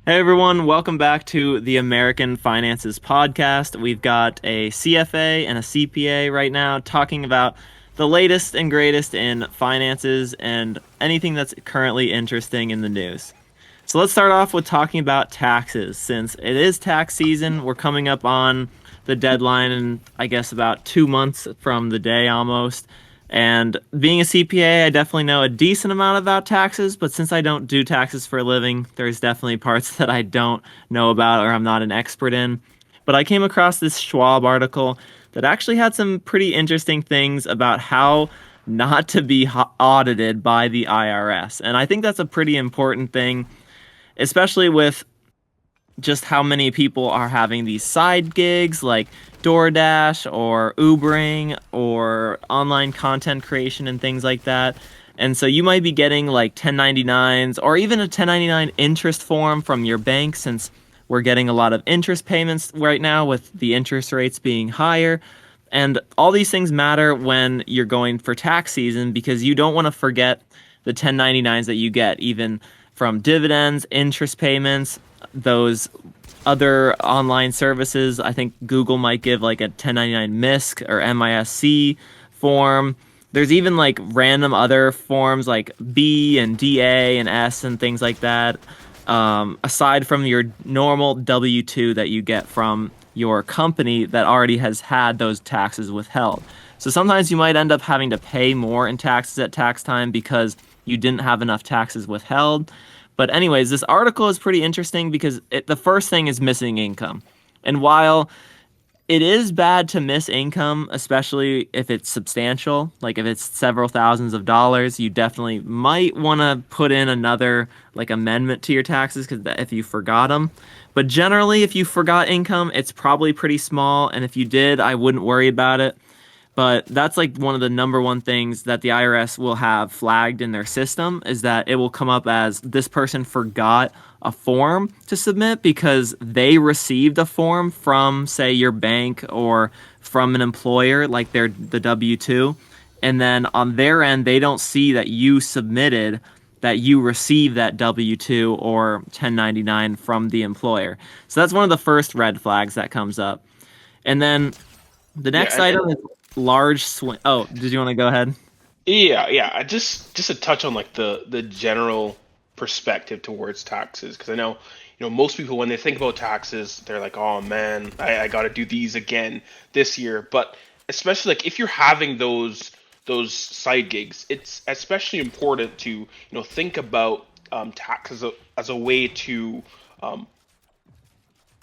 Hey everyone, welcome back to the American Finances Podcast. We've got a CFA and a CPA right now talking about the latest and greatest in finances and anything that's currently interesting in the news. So let's start off with talking about taxes. Since it is tax season, we're coming up on the deadline in, I guess, about 2 months from the day almost. And being a CPA, I definitely know a decent amount about taxes, but since I don't do taxes for a living, there's definitely parts that I don't know about or I'm not an expert in. But I came across this Schwab article that actually had some pretty interesting things about how not to be audited by the IRS. And I think that's a pretty important thing, especially with just how many people are having these side gigs like DoorDash or Ubering or online content creation and things like that. And so you might be getting like 1099s or even a 1099 interest form from your bank, since we're getting a lot of interest payments right now with the interest rates being higher. And all these things matter when you're going for tax season, because you don't want to forget the 1099s that you get, even from dividends, interest payments, those other online services. I think Google might give like a 1099 MISC or MISC form. There's even like random other forms like B and DA and S and things like that. Aside from your normal W-2 that you get from your company that already has had those taxes withheld. So sometimes you might end up having to pay more in taxes at tax time because you didn't have enough taxes withheld. But anyways, this article is pretty interesting because the first thing is missing income. And while it is bad to miss income, especially if it's substantial, like if it's several thousands of dollars, you definitely might want to put in another like amendment to your taxes because if you forgot them. But generally, if you forgot income, it's probably pretty small. And if you did, I wouldn't worry about it. But that's like one of the number one things that the IRS will have flagged in their system, is that it will come up as this person forgot a form to submit because they received a form from, say, your bank or from an employer, like the W-2. And then on their end, they don't see that you submitted, that you received that W-2 or 1099 from the employer. So that's one of the first red flags that comes up. And then the Yeah, next item is large swing. Oh, did you want to go ahead? yeah. Just to touch on like the general perspective towards taxes, because I know most people when they think about taxes, they're like, oh man, I got to do these again this year. But especially like if you're having those side gigs, it's especially important to think about tax as a way to um,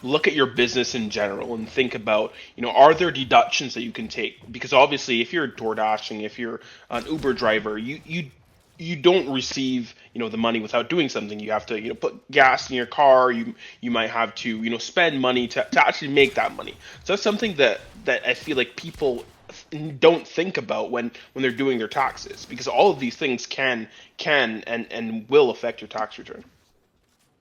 look at your business in general and think about, are there deductions that you can take? Because obviously, if you're door dashing, if you're an Uber driver, you don't receive, the money without doing something. You have to, put gas in your car. You might have to, spend money to actually make that money. So that's something that I feel like people don't think about when they're doing their taxes, because all of these things can and will affect your tax return.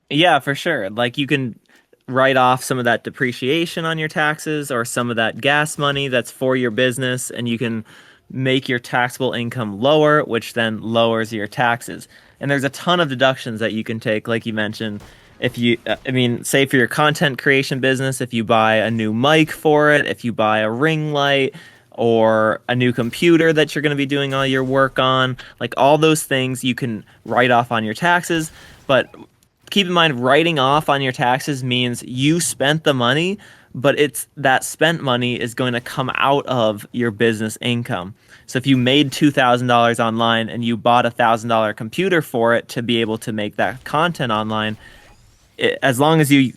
Yeah, for sure. Like you can write off some of that depreciation on your taxes or some of that gas money that's for your business, and you can make your taxable income lower, which then lowers your taxes. And there's a ton of deductions that you can take, like you mentioned. If you, I mean, say for your content creation business, if you buy a new mic for it, if you buy a ring light or a new computer that you're going to be doing all your work on, like all those things you can write off on your taxes. But keep in mind, writing off on your taxes means you spent the money, but it's that spent money is going to come out of your business income. So if you made $2,000 online and you bought $1,000 computer for it to be able to make that content online, as long as you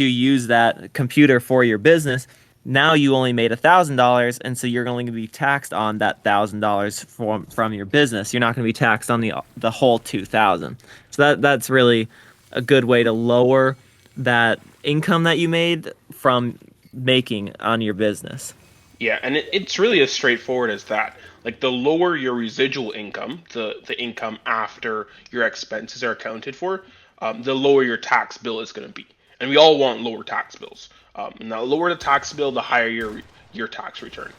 use that computer for your business, now you only made $1,000, and so you're only going to be taxed on that $1,000 from your business. You're not going to be taxed on the whole 2,000. So that's really a good way to lower that income that you made from making on your business. Yeah, and it's really as straightforward as that. Like the lower your residual income, the income after your expenses are accounted for, the lower your tax bill is going to be. And we all want lower tax bills. And the lower the tax bill, the higher your tax return.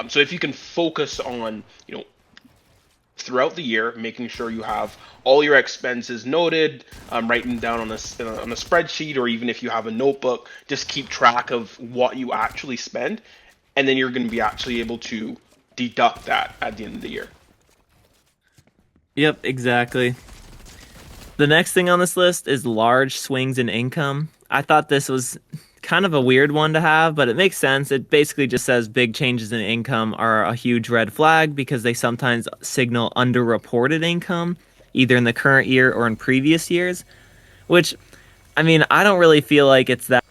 So if you can focus on throughout the year, making sure you have all your expenses noted, writing down on a spreadsheet, or even if you have a notebook, just keep track of what you actually spend, and then you're going to be actually able to deduct that at the end of the year. Yep, exactly. The next thing on this list is large swings in income. I thought this was kind of a weird one to have, but it makes sense. It basically just says big changes in income are a huge red flag because they sometimes signal underreported income, either in the current year or in previous years, which, I mean, I don't really feel like it's that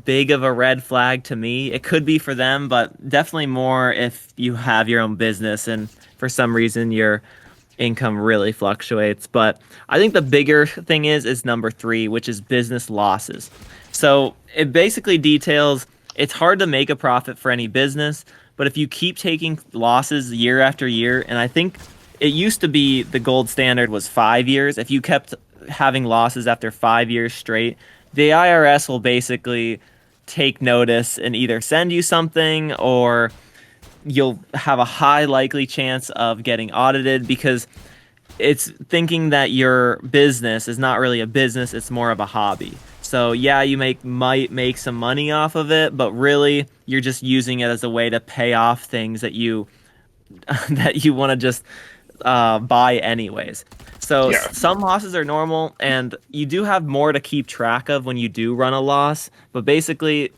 big of a red flag to me. It could be for them, but definitely more if you have your own business and for some reason your income really fluctuates. But I think the bigger thing is number 3, which is business losses. So it basically details it's hard to make a profit for any business, but if you keep taking losses year after year, and I think it used to be the gold standard was 5 years. If you kept having losses after 5 years straight, the IRS will basically take notice and either send you something or you'll have a high likely chance of getting audited because it's thinking that your business is not really a business, it's more of a hobby. So yeah, you might make some money off of it, but really you're just using it as a way to pay off things that you that you want to just buy anyways. So Yeah, some losses are normal, and you do have more to keep track of when you do run a loss. But basically,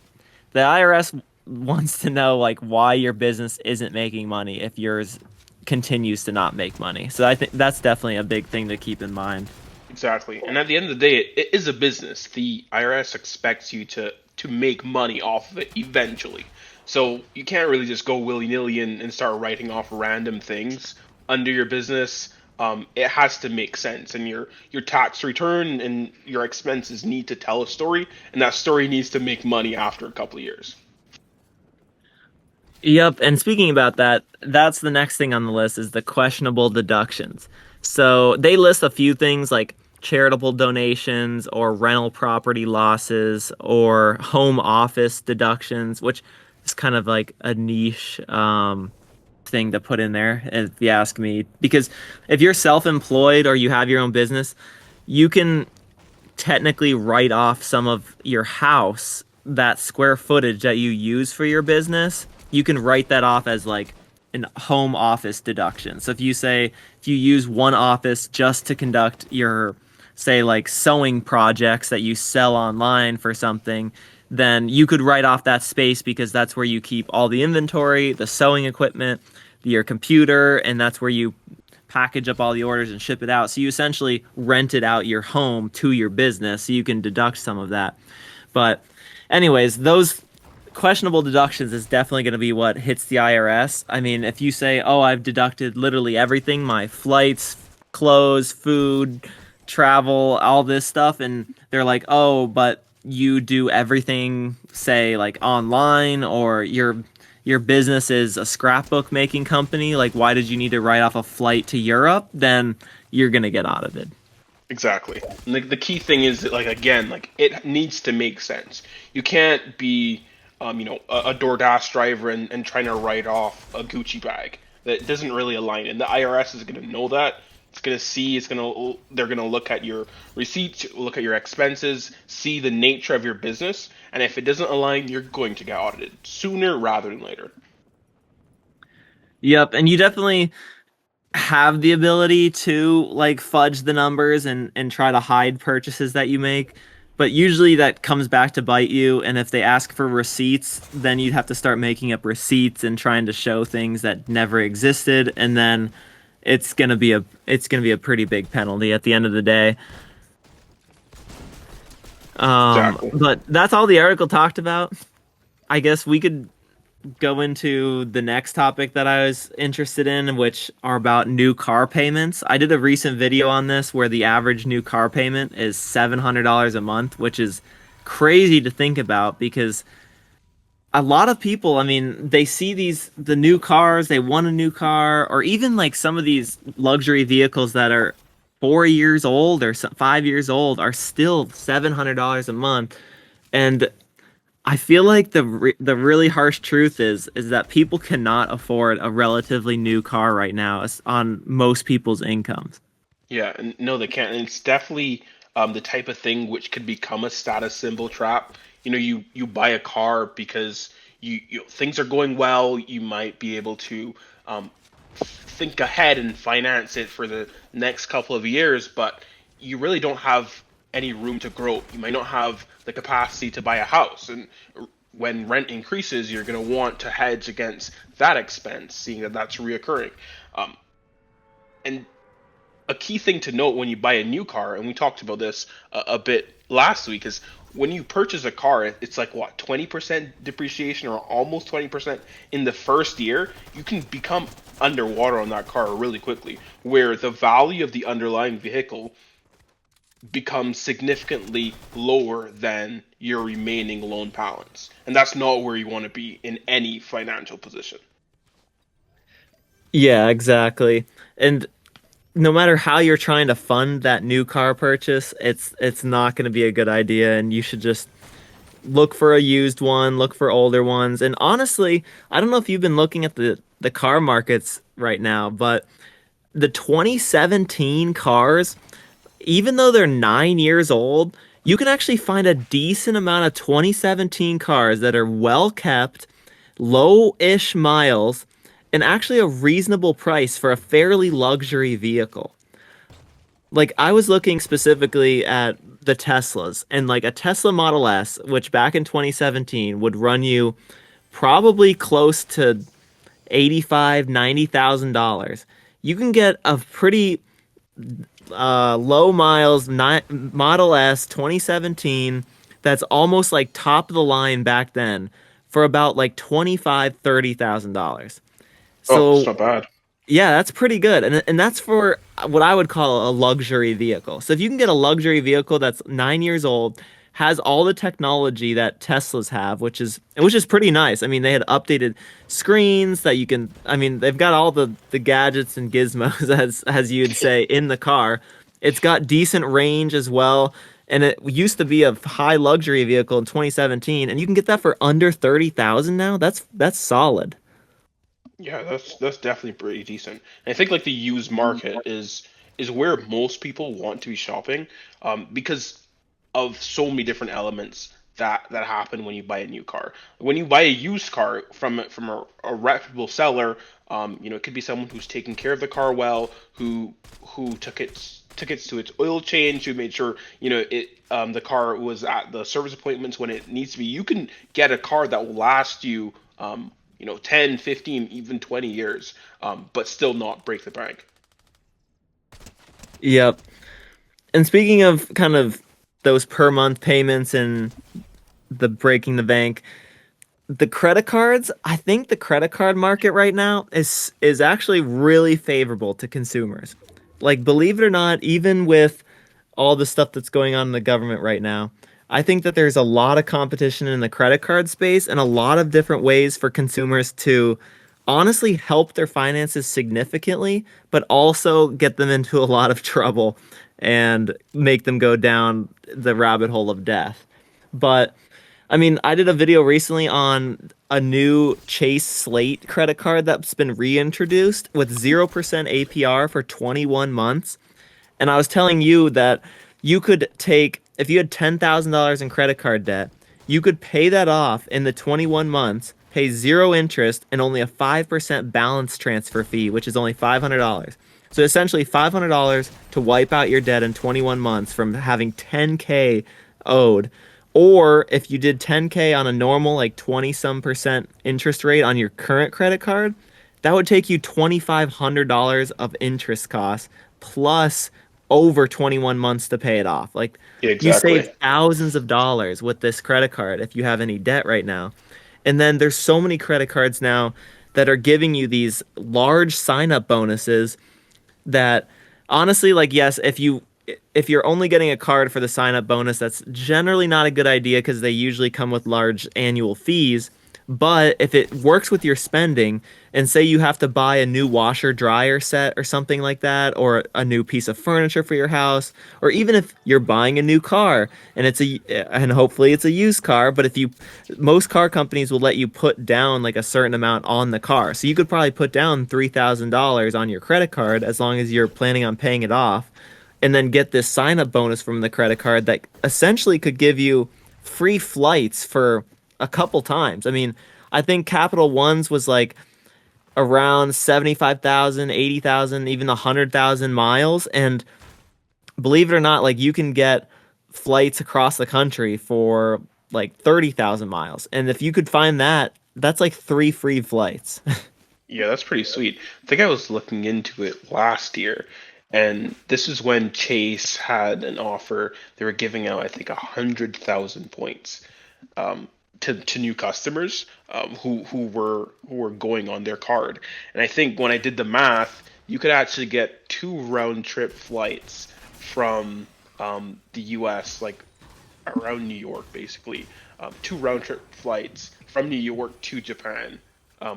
the IRS wants to know like why your business isn't making money if yours continues to not make money. So I think that's definitely a big thing to keep in mind. exactly. And at the end of the day, it is a business. The IRS expects you to make money off of it eventually. So you can't really just go willy nilly and start writing off random things under your business. It has to make sense, and your tax return and your expenses need to tell a story, and that story needs to make money after a couple of years. Yep, and speaking about that, that's the next thing on the list is the questionable deductions. So they list a few things like charitable donations or rental property losses or home office deductions, which is kind of like a niche thing to put in there, if you ask me. Because if you're self-employed or you have your own business, you can technically write off some of your house, that square footage that you use for your business, you can write that off as like an home office deduction. So if you use one office just to conduct your, say, like sewing projects that you sell online for something, then you could write off that space because that's where you keep all the inventory, the sewing equipment, your computer, and that's where you package up all the orders and ship it out. So you essentially rented out your home to your business, so you can deduct some of that. But anyways, those questionable deductions is definitely going to be what hits the IRS. I mean, if you say, "Oh, I've deducted literally everything, my flights, clothes, food, travel, all this stuff," and they're like, "Oh, but you do everything, say, like online, or your business is a scrapbook making company, like why did you need to write off a flight to Europe?" Then you're going to get audited. Exactly. And the key thing is that, like, again, like it needs to make sense. You can't be, a DoorDash driver and trying to write off a Gucci bag. That doesn't really align, and the IRS is going to know that. It's going to see. They're going to look at your receipts, look at your expenses, see the nature of your business, and if it doesn't align, you're going to get audited sooner rather than later. Yep, and you definitely have the ability to like fudge the numbers and try to hide purchases that you make, but usually that comes back to bite you, and if they ask for receipts, then you'd have to start making up receipts and trying to show things that never existed, and then it's going to be a pretty big penalty at the end of the day. Exactly. But that's all the article talked about. I guess we could go into the next topic that I was interested in, which are about new car payments. I did a recent video on this where the average new car payment is $700 a month, which is crazy to think about because a lot of people, I mean, they see the new cars, they want a new car, or even like some of these luxury vehicles that are 4 years old or 5 years old are still $700 a month. And I feel like the really harsh truth is that people cannot afford a relatively new car right now on most people's incomes. Yeah, and no, they can't. And it's definitely the type of thing which could become a status symbol trap. You buy a car because things are going well. You might be able to um, think ahead and finance it for the next couple of years, but you really don't have any room to grow. You might not have the capacity to buy a house, and when rent increases, you're going to want to hedge against that expense, seeing that that's reoccurring. Um, and a key thing to note when you buy a new car, and we talked about this a bit last week, is when you purchase a car, it's like what, 20% depreciation or almost 20% in the first year. You can become underwater on that car really quickly, where the value of the underlying vehicle becomes significantly lower than your remaining loan balance. And that's not where you want to be in any financial position. Yeah, exactly. And no matter how you're trying to fund that new car purchase, it's not going to be a good idea, and you should just look for a used one, look for older ones. And honestly, I don't know if you've been looking at the car markets right now, but the 2017 cars, even though they're 9 years old, you can actually find a decent amount of 2017 cars that are well kept, low-ish miles, and actually a reasonable price for a fairly luxury vehicle. Like I was looking specifically at the Teslas, and like a Tesla Model S, which back in 2017 would run you probably close to 85, $90,000. You can get a pretty low miles Model S 2017 that's almost like top of the line back then for about like 25, $30,000. Oh, it's So not bad. yeah, that's pretty good. And that's for what I would call a luxury vehicle. So if you can get a luxury vehicle that's 9 years old, has all the technology that Teslas have, which is pretty nice. I mean, they had updated screens that you can, I mean, they've got all the gadgets and gizmos as you'd say in the car. It's got decent range as well. And it used to be a high luxury vehicle in 2017, and you can get that for under 30,000 now. That's solid. Yeah, that's definitely pretty decent. And I think like the used market is where most people want to be shopping, because of so many different elements that happen when you buy a new car. When you buy a used car from a reputable seller, it could be someone who's taking care of the car well, who took it to its oil change, who made sure the car was at the service appointments when it needs to be. You can get a car that will last you 10, 15, even 20 years, but still not break the bank. Yep. And speaking of kind of those per month payments and the breaking the bank, the credit cards, I think the credit card market right now is actually really favorable to consumers. Like believe it or not, even with all the stuff that's going on in the government right now, I think that there's a lot of competition in the credit card space and a lot of different ways for consumers to honestly help their finances significantly, but also get them into a lot of trouble and make them go down the rabbit hole of death. But I mean, I did a video recently on a new Chase Slate credit card that's been reintroduced with 0% APR for 21 months. And I was telling you that you could take, if you had $10,000 in credit card debt, you could pay that off in the 21 months, pay zero interest, and only a 5% balance transfer fee, which is only $500. So essentially $500 to wipe out your debt in 21 months from having 10K owed. Or if you did 10K on a normal, like 20 some percent interest rate on your current credit card, that would take you $2,500 of interest costs plus over 21 months to pay it off. Like Yeah, you save exactly. thousands of dollars with this credit card if you have any debt right now. And then there's so many credit cards now that are giving you these large sign up bonuses that honestly, like, yes, if you're only getting a card for the sign up bonus, that's generally not a good idea because they usually come with large annual fees. But if it works with your spending, and say you have to buy a new washer dryer set or something like that, or a new piece of furniture for your house, or even if you're buying a new car and and hopefully it's a used car, but if you, most car companies will let you put down like a certain amount on the car. So you could probably put down $3,000 on your credit card as long as you're planning on paying it off, and then get this sign up bonus from the credit card that essentially could give you free flights for a couple times. I mean, I think Capital One's was like around 75,000, 80,000, even 100,000 miles. And believe it or not, like you can get flights across the country for like 30,000 miles. And if you could find that, that's like three free flights. Yeah, that's pretty sweet. I think I was looking into it last year, and this is when Chase had an offer. They were giving out, I think, 100,000 points to new customers who were going on their card. And I think when I did the math, you could actually get two round trip flights from the U.S. like around New York, basically, two round trip flights from New York to Japan,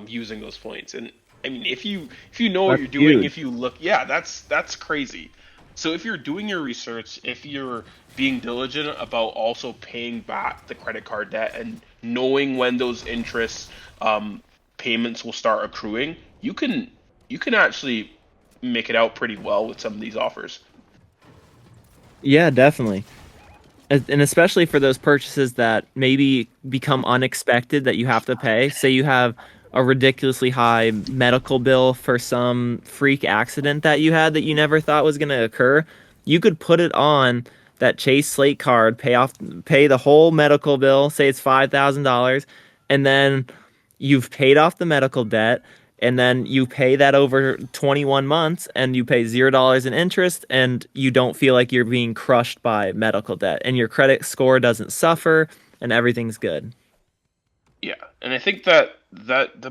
using those points. And I mean, if you know what That's you're doing, huge. if you look, yeah, that's crazy. So if you're doing your research, if you're being diligent about also paying back the credit card debt and knowing when those interest payments will start accruing, you can actually make it out pretty well with some of these offers. Yeah, definitely. And especially for those purchases that maybe become unexpected that you have to pay. Say you have a ridiculously high medical bill for some freak accident that you had that you never thought was going to occur. You could put it on that Chase Slate card, pay the whole medical bill, say it's $5,000, and then you've paid off the medical debt, and then you pay that over 21 months and you pay $0 in interest, and you don't feel like you're being crushed by medical debt, and your credit score doesn't suffer, and everything's good. Yeah, and I think that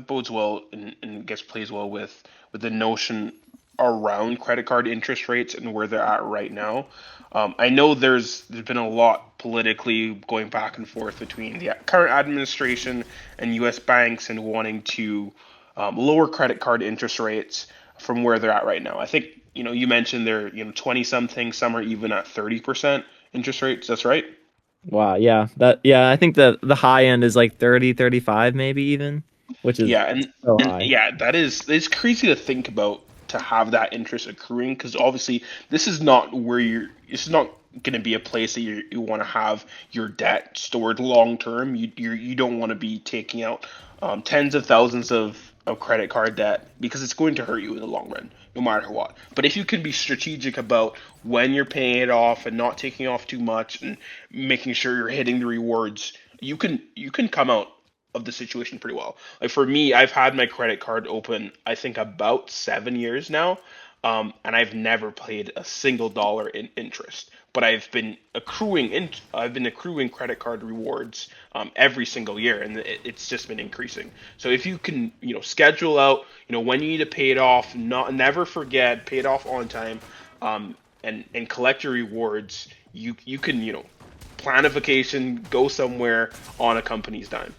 bodes well and gets plays well with the notion around credit card interest rates and where they're at right now. I know there's been a lot politically going back and forth between the current administration and U.S. banks and wanting to lower credit card interest rates from where they're at right now. I think you mentioned they're 20 something, some are even at 30% interest rates. That's right. Wow, yeah, I think the high end is like 30, 35, maybe even, which is Yeah, and so and high. yeah, that is it's crazy to think about to have that interest accruing because obviously this is not where you're. This is not going to be a place that you want to have your debt stored long term. You don't want to be taking out tens of thousands of credit card debt because it's going to hurt you in the long run, no matter what. But if you can be strategic about when you're paying it off and not taking off too much and making sure you're hitting the rewards, you can come out of the situation pretty well. Like for me, I've had my credit card open, I think about 7 years now, and I've never paid a single dollar in interest. But I've been accruing credit card rewards every single year, and it's just been increasing. So if you can, schedule out, when you need to pay it off, not never forget, pay it off on time, and collect your rewards. You can, plan a vacation, go somewhere on a company's dime.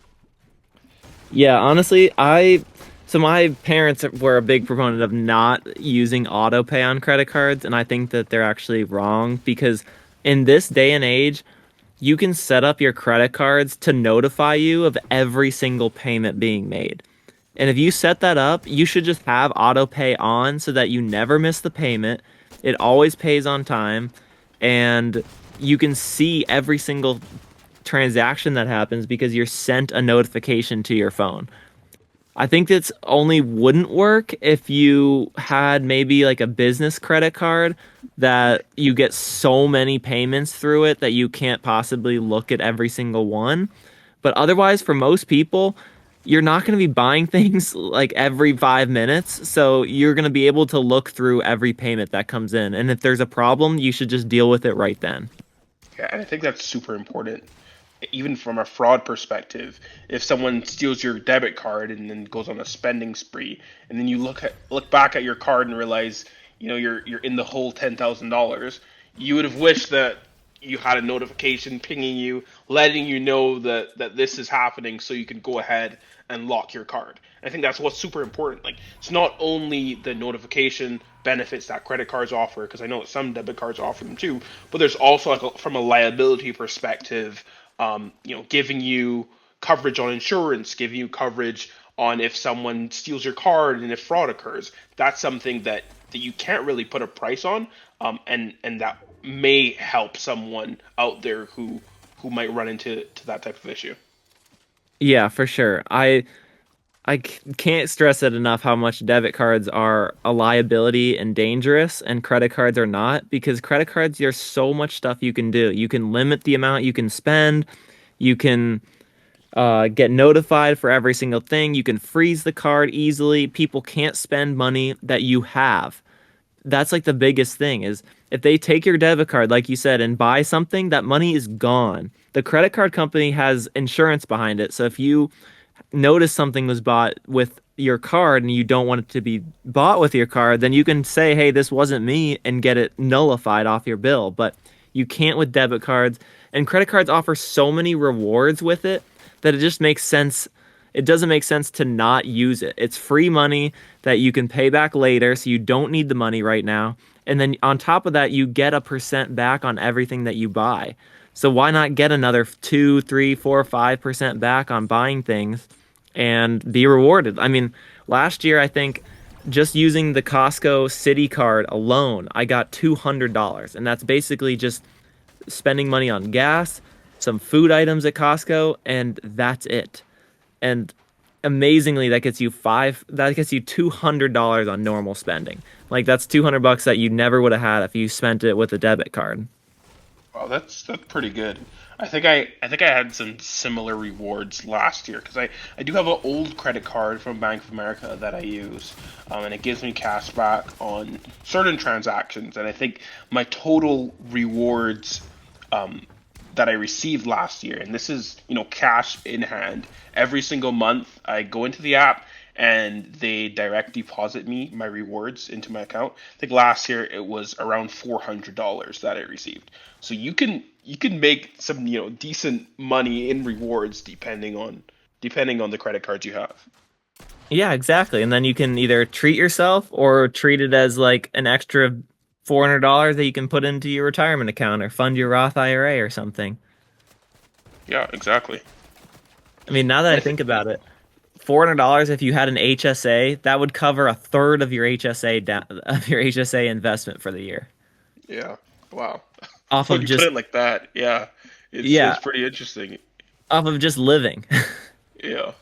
Yeah, honestly, so my parents were a big proponent of not using auto pay on credit cards, and I think that they're actually wrong because in this day and age, you can set up your credit cards to notify you of every single payment being made. And if you set that up, you should just have auto pay on so that you never miss the payment. It always pays on time, and you can see every single transaction that happens because you're sent a notification to your phone. I think that's only wouldn't work if you had maybe like a business credit card that you get so many payments through it that you can't possibly look at every single one. But otherwise, for most people, you're not going to be buying things like every 5 minutes. So you're going to be able to look through every payment that comes in. And if there's a problem, you should just deal with it right then. Yeah, and I think that's super important, even from a fraud perspective. If someone steals your debit card and then goes on a spending spree, and then you look back at your card and realize, you're in the whole $10,000, you would have wished that you had a notification pinging you, letting you know that this is happening, so you can go ahead and lock your card. I think that's what's super important. Like, it's not only the notification benefits that credit cards offer, because I know some debit cards offer them too, but there's also like from a liability perspective, giving you coverage on insurance, giving you coverage on if someone steals your card and if fraud occurs. That's something that you can't really put a price on, and that may help someone out there who might run into that type of issue. Yeah, for sure. Can't stress it enough how much debit cards are a liability and dangerous, and credit cards are not, because credit cards, there's so much stuff you can do. You can limit the amount you can spend. You can get notified for every single thing. You can freeze the card easily. People can't spend money that you have. That's like the biggest thing is if they take your debit card, like you said, and buy something, that money is gone. The credit card company has insurance behind it. So if you notice something was bought with your card and you don't want it to be bought with your card, then you can say, hey, this wasn't me and get it nullified off your bill. But you can't with debit cards. And credit cards offer so many rewards with it that it just makes sense. It doesn't make sense to not use it. It's free money that you can pay back later, so you don't need the money right now. And then on top of that, you get a percent back on everything that you buy. So why not get another 2, 3, 4, 5% back on buying things and be rewarded? I mean, last year, I think just using the Costco City card alone, I got $200. And that's basically just spending money on gas, some food items at Costco, and that's it. And amazingly, that gets you $200 on normal spending. Like that's $200 that you never would have had if you spent it with a debit card. Wow, that's pretty good. I think I had some similar rewards last year because I do have an old credit card from Bank of America that I use, and it gives me cash back on certain transactions. And I think my total rewards um, that I received last year, and this is cash in hand. Every single month, I go into the app and they direct deposit me my rewards into my account. I think last year it was around $400 that I received. So you can make some decent money in rewards depending on the credit cards you have. Yeah, exactly. And then you can either treat yourself or treat it as like an extra $400 that you can put into your retirement account or fund your Roth IRA or something. Yeah, exactly. I mean, now that And I I think think about it, $400 if you had an HSA, that would cover a third of your HSA investment for the year. yeah, wow. Off When of you put just it like that, yeah, it's yeah, pretty interesting. off of just living. Yeah,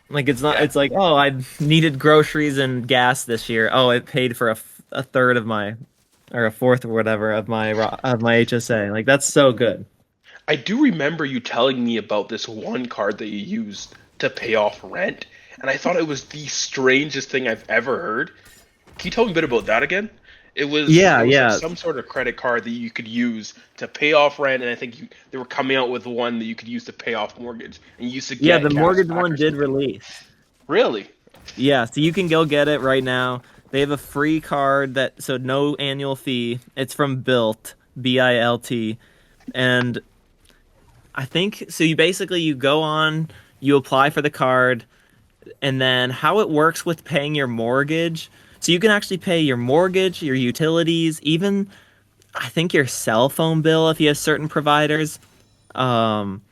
Like it's not yeah. it's like, "Oh, I needed groceries and gas this year. Oh, it paid for a third of my or a fourth or whatever of my HSA." Like that's so good. I do remember you telling me about this one card that you used to pay off rent, and I thought it was the strangest thing I've ever heard. Can you tell me a bit about that again? Yeah, It was like yeah. some sort of credit card that you could use to pay off rent, and I think they were coming out with one that you could use to pay off mortgage, and you used to Yeah, get the cash mortgage back one or did something. release. Really? Yeah, so you can go get it right now. They have a free card that so no annual fee. It's from Bilt, BILT, and I think so you go on, you apply for the card, and then how it works with paying your mortgage. So you can actually pay your mortgage, your utilities, even I think your cell phone bill if you have certain providers. Um,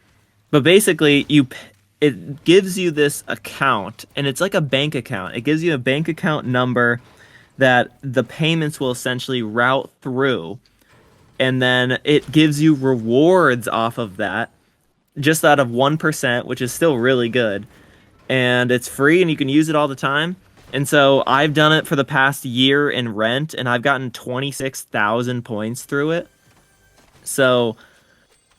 but basically, it gives you this account, and it's like a bank account. It gives you a bank account number that the payments will essentially route through, and then it gives you rewards off of that, just out of 1%, which is still really good. And it's free, and you can use it all the time. And so I've done it for the past year in rent, and I've gotten 26,000 points through it. So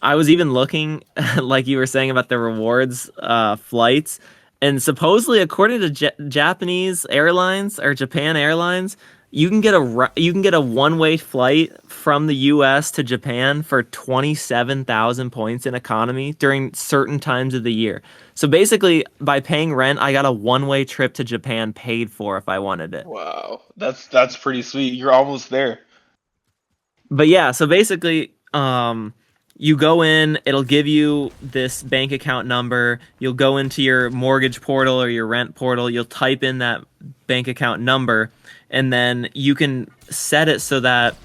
I was even looking, like you were saying about the rewards flights, and supposedly, according to Japanese airlines or Japan Airlines, you can get a one-way flight from the U.S. to Japan for 27,000 points in economy during certain times of the year. So basically, by paying rent, I got a one-way trip to Japan paid for if I wanted it. Wow, that's pretty sweet. You're almost there. But yeah, so basically, you go in, it'll give you this bank account number. You'll go into your mortgage portal or your rent portal. You'll type in that bank account number, and then you can set it so that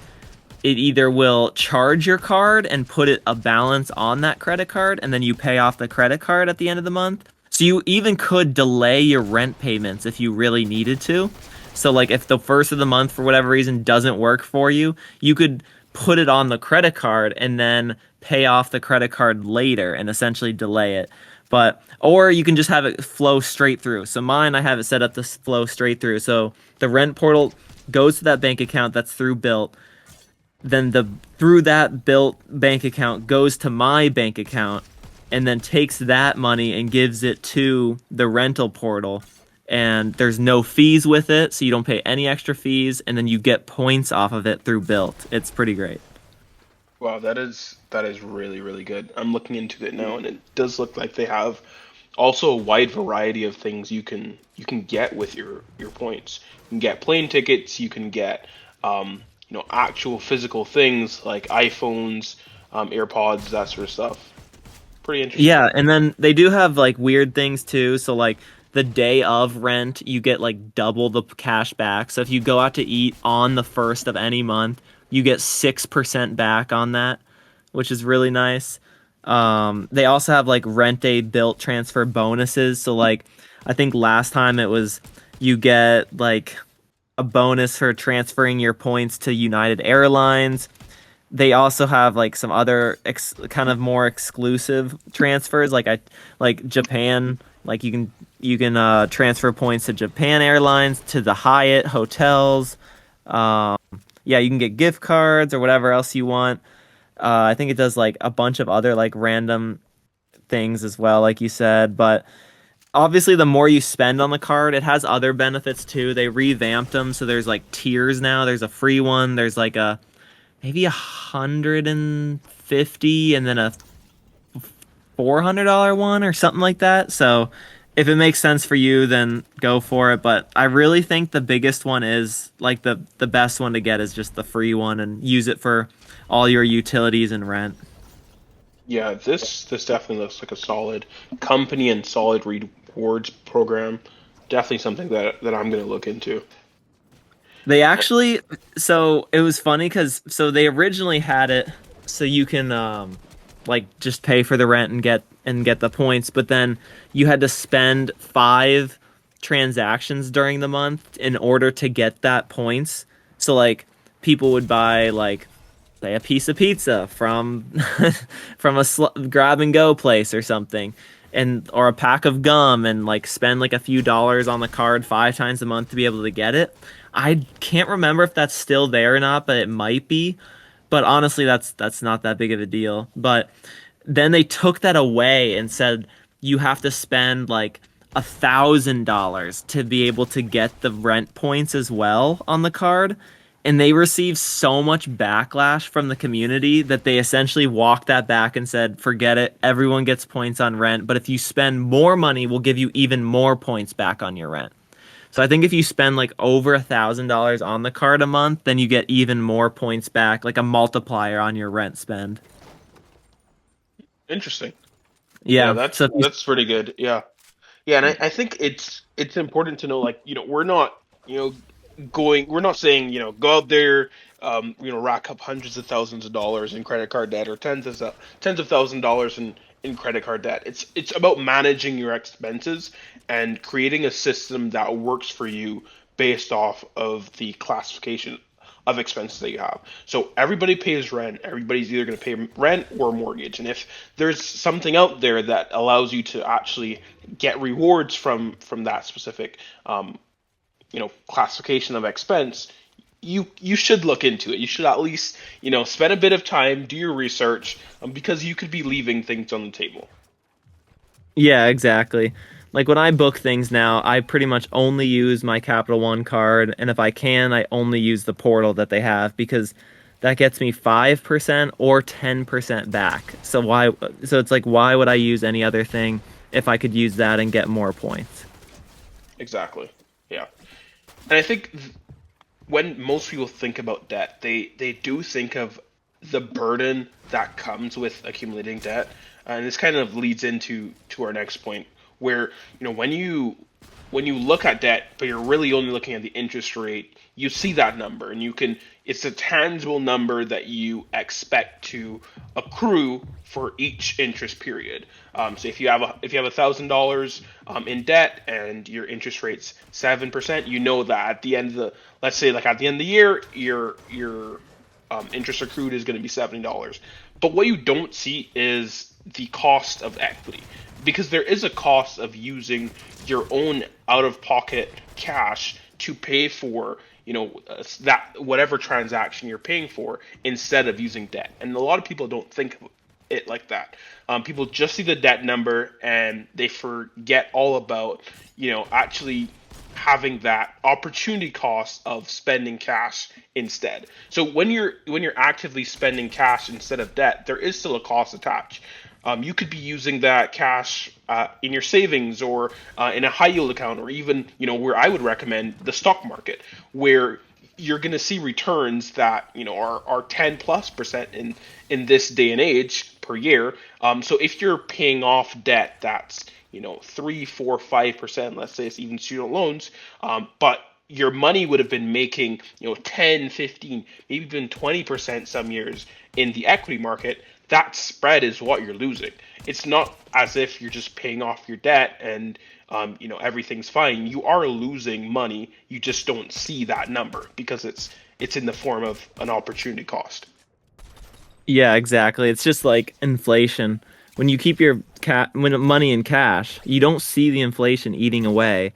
it either will charge your card and put a balance on that credit card, and then you pay off the credit card at the end of the month. So you even could delay your rent payments if you really needed to. So like if the first of the month for whatever reason doesn't work for you, you could put it on the credit card and then pay off the credit card later and essentially delay it. But or you can just have it flow straight through. So mine, I have it set up to flow straight through. So the rent portal goes to that bank account that's through Built, then the through that Built bank account goes to my bank account, and then takes that money and gives it to the rental portal, and there's no fees with it, so you don't pay any extra fees, and then you get points off of it through Built. It's pretty great. Wow, that is really really good. I'm looking into it now, and it does look like they have also a wide variety of things you can get with your points. You can get plane tickets. You can get actual physical things like iPhones, AirPods, that sort of stuff. Pretty interesting. Yeah, and then they do have like weird things too. So like the day of rent, you get like double the cash back. So if you go out to eat on the first of any month, you get 6% back on that, which is really nice. They also have like rent day Built transfer bonuses. So like I think last time it was you get like a bonus for transferring your points to United Airlines. They also have like some other kind of more exclusive transfers, like Japan. Like you can transfer points to Japan Airlines, to the Hyatt hotels. Um, yeah, you can get gift cards or whatever else you want. I think it does like a bunch of other like random things as well, like you said. But obviously, the more you spend on the card, it has other benefits too. They revamped them, so there's like tiers now. There's a free one. There's like a maybe 150 and then a $400 one or something like that. So if it makes sense for you, then go for it. But I really think the biggest one is like the best one to get is just the free one and use it for all your utilities and rent. Yeah, this definitely looks like a solid company and solid rewards program. Definitely something that I'm gonna look into. They actually, so it was funny because so they originally had it so you can like just pay for the rent and get the points, but then you had to spend 5 transactions during the month in order to get that points. So like people would buy like say a piece of pizza from from a grab and go place or something, and or a pack of gum, and like spend like a few dollars on the card 5 times a month to be able to get it. I can't remember if that's still there or not, but it might be. But honestly, that's not that big of a deal. But then they took that away and said you have to spend like $1,000 to be able to get the rent points as well on the card. And they received so much backlash from the community that they essentially walked that back and said, forget it, everyone gets points on rent, but if you spend more money, we'll give you even more points back on your rent. So I think if you spend like over $1,000 on the card a month, then you get even more points back, like a multiplier on your rent spend. Interesting. Yeah, Yeah. that's So if you, that's pretty good. Yeah. Yeah, and I think it's important to know, like, we're not, you know, we're not saying, go out there, rack up hundreds of thousands of dollars in credit card debt, or tens of thousand dollars in credit card debt. It's about managing your expenses and creating a system that works for you based off of the classification of expenses that you have. So everybody pays rent. Everybody's either going to pay rent or mortgage. And if there's something out there that allows you to actually get rewards from that specific classification of expense, you should look into it. You should at least spend a bit of time, do your research, because you could be leaving things on the table. yeah, exactly. Like when I book things now, I pretty much only use my Capital One card, and if I can, I only use the portal that they have because that gets me 5% or 10% back. So it's like why would I use any other thing if I could use that and get more points? Exactly. Yeah. And I think when most people think about debt, they do think of the burden that comes with accumulating debt. And this kind of leads into our next point, where when you look at debt, but you're really only looking at the interest rate, you see that number, and it's a tangible number that you expect to accrue for each interest period. So if you have $1,000 in debt and your interest rate's 7%, you know that at the end of the let's say like at the end of the year, your interest accrued is going to be $70. But what you don't see is the cost of equity, because there is a cost of using your own out of pocket cash to pay for that whatever transaction you're paying for, instead of using debt. And a lot of people don't think of it like that. People just see the debt number and they forget all about actually having that opportunity cost of spending cash instead. So when you're actively spending cash instead of debt, there is still a cost attached. You could be using that cash in your savings, or in a high yield account, or even where I would recommend the stock market, where you're going to see returns that are 10+% in this day and age per year. So if you're paying off debt that's 3, 4, 5%, let's say it's even student loans, but your money would have been making 10, 15, maybe even 20% some years in the equity market. That spread is what you're losing. It's not as if you're just paying off your debt and everything's fine. You are losing money. You just don't see that number because it's in the form of an opportunity cost. Yeah, exactly. It's just like inflation. When you keep your money in cash, you don't see the inflation eating away,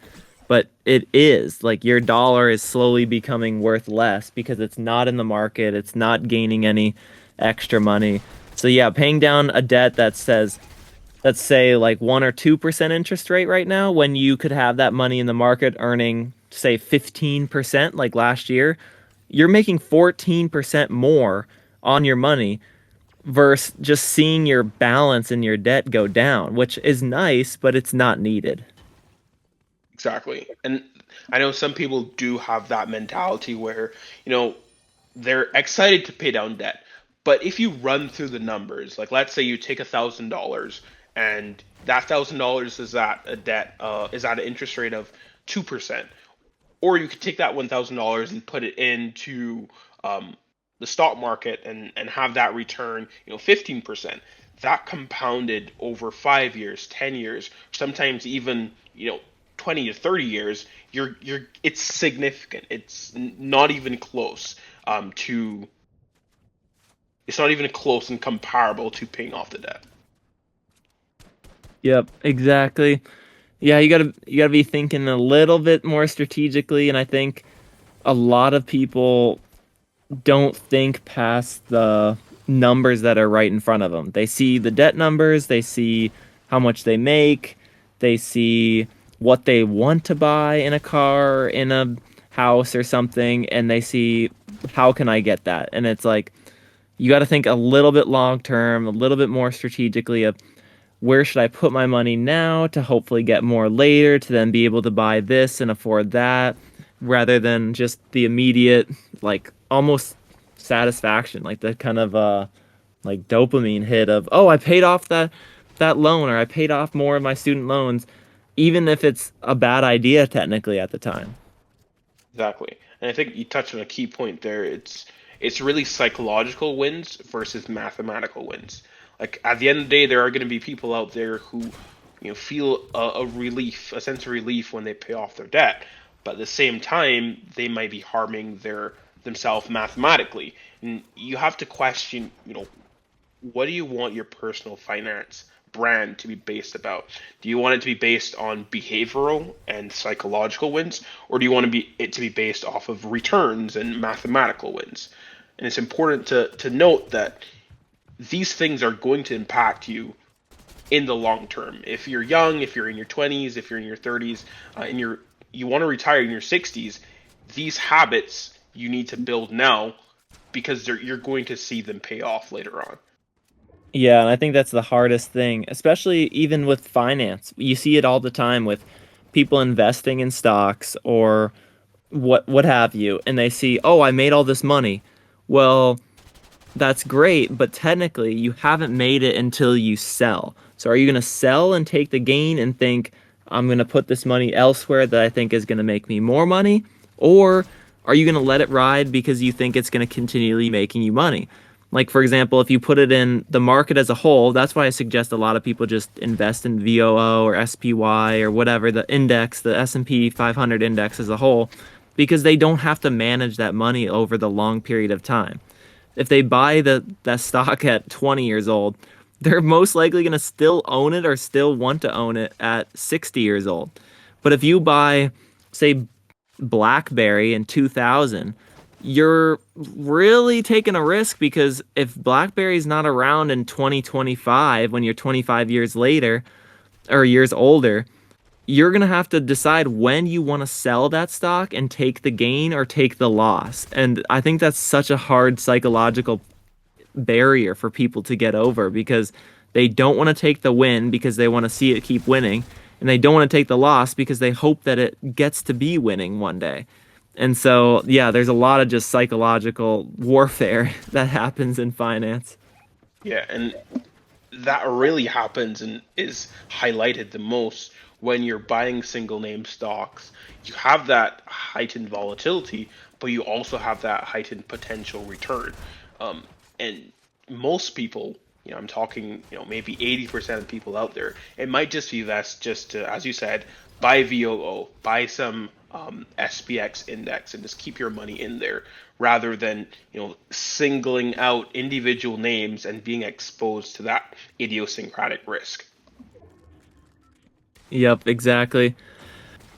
but it is like your dollar is slowly becoming worth less because it's not in the market, it's not gaining any extra money. So yeah, paying down a debt that says, let's say like 1 or 2% interest rate right now, when you could have that money in the market earning say 15% like last year, you're making 14% more on your money versus just seeing your balance and your debt go down, which is nice, but it's not needed. Exactly. And I know some people do have that mentality where, you know, they're excited to pay down debt. But if you run through the numbers, like let's say you take $1,000 and that $1,000 is at a debt is at an interest rate of 2%, or you could take that $1,000 and put it into the stock market and have that return 15%. That compounded over 5 years, 10 years, sometimes even 20 to 30 years, it's significant. Not even close to it's not even close and comparable to paying off the debt. Yep, exactly. Yeah, you gotta be thinking a little bit more strategically, and I think a lot of people don't think past the numbers that are right in front of them. They see the debt numbers, they see how much they make, they see what they want to buy in a car, in a house or something, and they see how can I get that? And it's like you got to think a little bit long term, a little bit more strategically of where should I put my money now to hopefully get more later to then be able to buy this and afford that, rather than just the immediate like almost satisfaction, like the kind of like dopamine hit of, oh, I paid off that loan, or I paid off more of my student loans, even if it's a bad idea technically at the time. Exactly. And I think you touched on a key point there. It's really psychological wins versus mathematical wins. Like at the end of the day, there are going to be people out there who feel a relief, a sense of relief when they pay off their debt, but at the same time, they might be harming their themselves mathematically. And you have to question, what do you want your personal finance brand to be based about? Do you want it to be based on behavioral and psychological wins, or do you want it to be based off of returns and mathematical wins? And it's important to note that these things are going to impact you in the long term. If you're young, if you're in your 20s, if you're in your 30s, and you want to retire in your 60s, these habits you need to build now, because you're going to see them pay off later on. Yeah, and I think that's the hardest thing, especially even with finance. You see it all the time with people investing in stocks or what have you, and they see, "Oh, I made all this money." Well, that's great, but technically you haven't made it until you sell. So are you going to sell and take the gain and think, I'm going to put this money elsewhere that I think is going to make me more money? Or are you going to let it ride because you think it's going to continually making you money? Like, for example, if you put it in the market as a whole, that's why I suggest a lot of people just invest in VOO or SPY or whatever, the index, the S&P 500 index as a whole, because they don't have to manage that money over the long period of time. If they buy that stock at 20 years old, they're most likely going to still own it or still want to own it at 60 years old. But if you buy, say, BlackBerry in 2000, you're really taking a risk because if BlackBerry's not around in 2025, when you're 25 years later or years older, you're going to have to decide when you want to sell that stock and take the gain or take the loss. And I think that's such a hard psychological barrier for people to get over because they don't want to take the win because they want to see it keep winning. And they don't want to take the loss because they hope that it gets to be winning one day. And so, yeah, there's a lot of just psychological warfare that happens in finance. Yeah, and that really happens and is highlighted the most when you're buying single name stocks. You have that heightened volatility, but you also have that heightened potential return. Um, and most people, I'm talking, maybe 80% of people out there, it might just be best just to, as you said, buy VOO, buy some SPX index, and just keep your money in there rather than singling out individual names and being exposed to that idiosyncratic risk. Yep, exactly.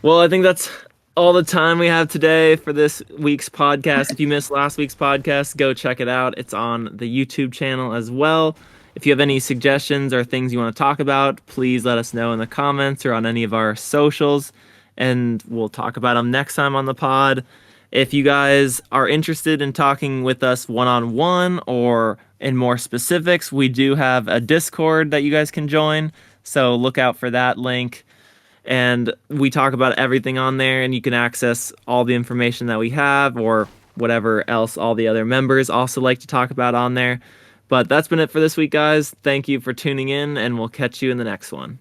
Well, I think that's all the time we have today for this week's podcast. If you missed last week's podcast, go check it out. It's on the YouTube channel as well. If you have any suggestions or things you want to talk about, please let us know in the comments or on any of our socials, and we'll talk about them next time on the pod. If you guys are interested in talking with us one-on-one or in more specifics, we do have a Discord that you guys can join, so look out for that link. And we talk about everything on there, and you can access all the information that we have or whatever else all the other members also like to talk about on there. But that's been it for this week, guys. Thank you for tuning in, and we'll catch you in the next one.